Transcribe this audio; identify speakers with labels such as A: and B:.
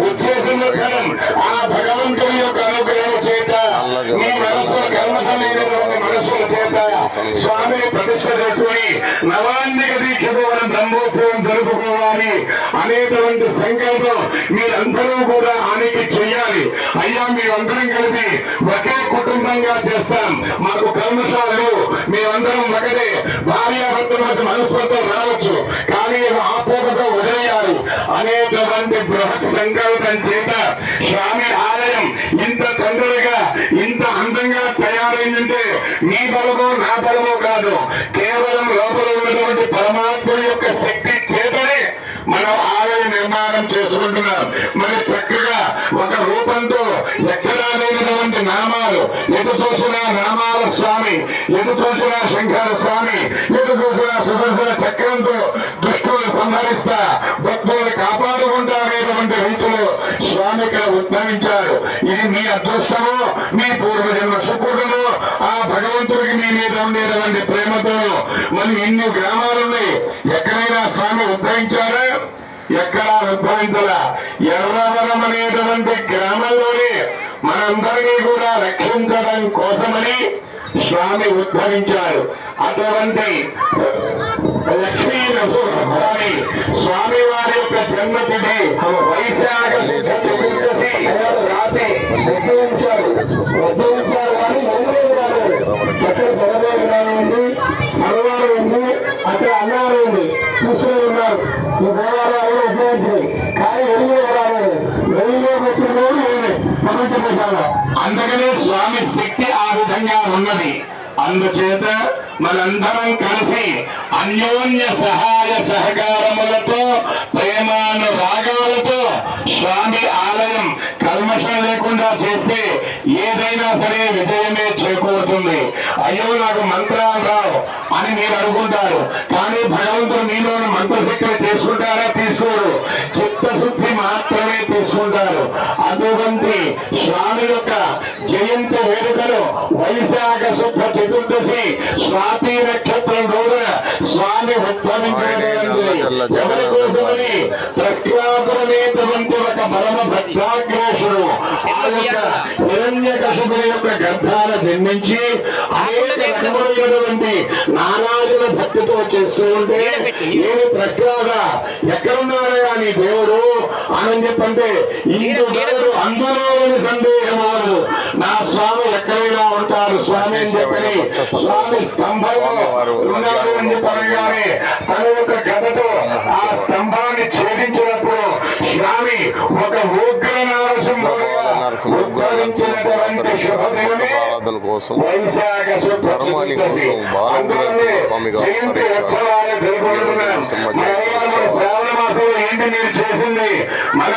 A: ఉచ్చేసిన ఫలం ఆ భగవంతుని యొక్క అనుగ్రహం చేత మీ మనసుల కర్మసమైనటువంటి మనసుల చేత స్వామిని ప్రతిష్ట చేసుకుని నవాన్నిక దీక్షతో మనం బ్రహ్మోత్సవం జరుపుకోవాలి అనేటువంటి సంకల్పం మీరందరూ కూడా ఆనికి చెయ్యాలి. అయ్యా మేమందరం కలిపి ఒకే కుటుంబంగా చేస్తాం, మాకు కల్మషాలు మేమందరం ఒకటే, భార్యాభర్తల మధ్య మనస్పర్ధలు రావచ్చు కానీ ఆపోకతో వదిలేయాలి అనేటువంటి బృహత్ సంకల్పం చేత స్వామి ఆలయం ఇంత తొందరగా ఇంత అందంగా తయారైందంటే మీ బలమో నా బలమో కాదు, కేవలం లోపల ఉన్నటువంటి పరమాత్మ యొక్క శక్తి చేతనే మనం ఆలయ నిర్మాణం చేసుకుంటున్నాం. మరి చక్కగా ఒక రూపంతో ఎక్కడా లేనటువంటి నామాలు, ఎటు చూసినా నామాల స్వామి, ఎటు చూసినా శంకర స్వామి, ఎటు చూసినా సుదర్శన చక్రంతో దుష్టులను సంహరిస్తా భక్తులను కాపాడుకుంటా అనేటువంటి రీతిలో స్వామి ఇక్కడ ఉద్భవించారు. ఇది మీ అదృష్టమో మీ పూర్వజన్మ సుకృతమో ఆ భగవంతుడికి మీ మీద ఉండేటువంటి ప్రేమతో. మరి ఇన్ని గ్రామాలున్నాయి, ఎక్కడైనా స్వామి ఉద్భవించారా? ఎక్కడా ఉద్భవించలా. ఎర్రవరం అనేటువంటి గ్రామంలోనే మనందరినీ కూడా రక్షించడం కోసమని స్వామి ఉద్భవించారు. అటువంటి లక్ష్మీ నరసింహస్వామి స్వామి వారి యొక్క జన్మతిథి వైశాఖ శుద్ధ చతుర్దశి రాత్రి ఉద్భవించారు. కానీ చక్కటి గొడవ ఉంది, సర్వాలు ఉంది, అక్కడ అన్నారు ఉంది, చూస్తూ ఉన్నారు. ఈ గోదావరి ఉపయోగించింది కానీ వెలుగులో రాలేదు, వెలుగులోకి వచ్చిన రోజు లేదు పవిత్ర దేశాల్లో. అందుకనే స్వామి శక్తి ఆ విధంగా ఉన్నది. అందుచేత మనందరం కలిసి అన్యోన్య సహాయ సహకారములతో ప్రేమానురాగాలతో స్వామి ఆలయం కల్మషం లేకుండా చేస్తే ఏదైనా సరే విజయమే చేకూరుతుంది. అయ్యో నాకు మంత్రాలు రావు అని మీరు అనుకుంటారు, కానీ భగవంతుడు మీలోని మంత్రశక్తిని తీసుకుంటారా? తీసుకోరు, చిత్తశుద్ధి మాత్రమే తీసుకుంటారు. అటువంటి స్వామి యొక్క జయంతి వేడుకలు వైశాఖ శుద్ధ చతుర్దశి స్వాతి నక్షత్రం రోజున స్వామి ఉద్భవించినటువంటిది. ఎవరి కోసమని? ప్రఖ్యాతులైనటువంటి ఒక పరమ భక్తాగ్రేషుడు ఆ యొక్క హిరణ్యకశిపుని యొక్క గర్భాల జన్మించి అనేక రకములైనటువంటి నానాజుల భక్తితో చేస్తూ ఉంటే నేను ప్రఖ్యాత ఎక్కడున్నాడే అని దేవుడు అని చెప్పంటే ఇందు దేవుడు అందులో సందేహమాడు, నా స్వామి ఎక్కడైనా ఉంటారు స్వామి అని చెప్పని స్వామి స్తంభంలో ఉన్నాడు అని చెప్పనగానే తన యొక్క గదతో ఆ స్తంభాన్ని ఛేదించినప్పుడు స్వామి ఒక ఉగ్ర నరసింహుడుగా ఉద్భవించినటువంటి శుభదినమే వైశాఖ శుద్ధ చతుర్దశి. అందులోనే జయంతి ఉత్సవాలు జరుపుకుంటున్నాం. శ్రావణ మాసంలో ఏంటి మీరు చేసింది? మన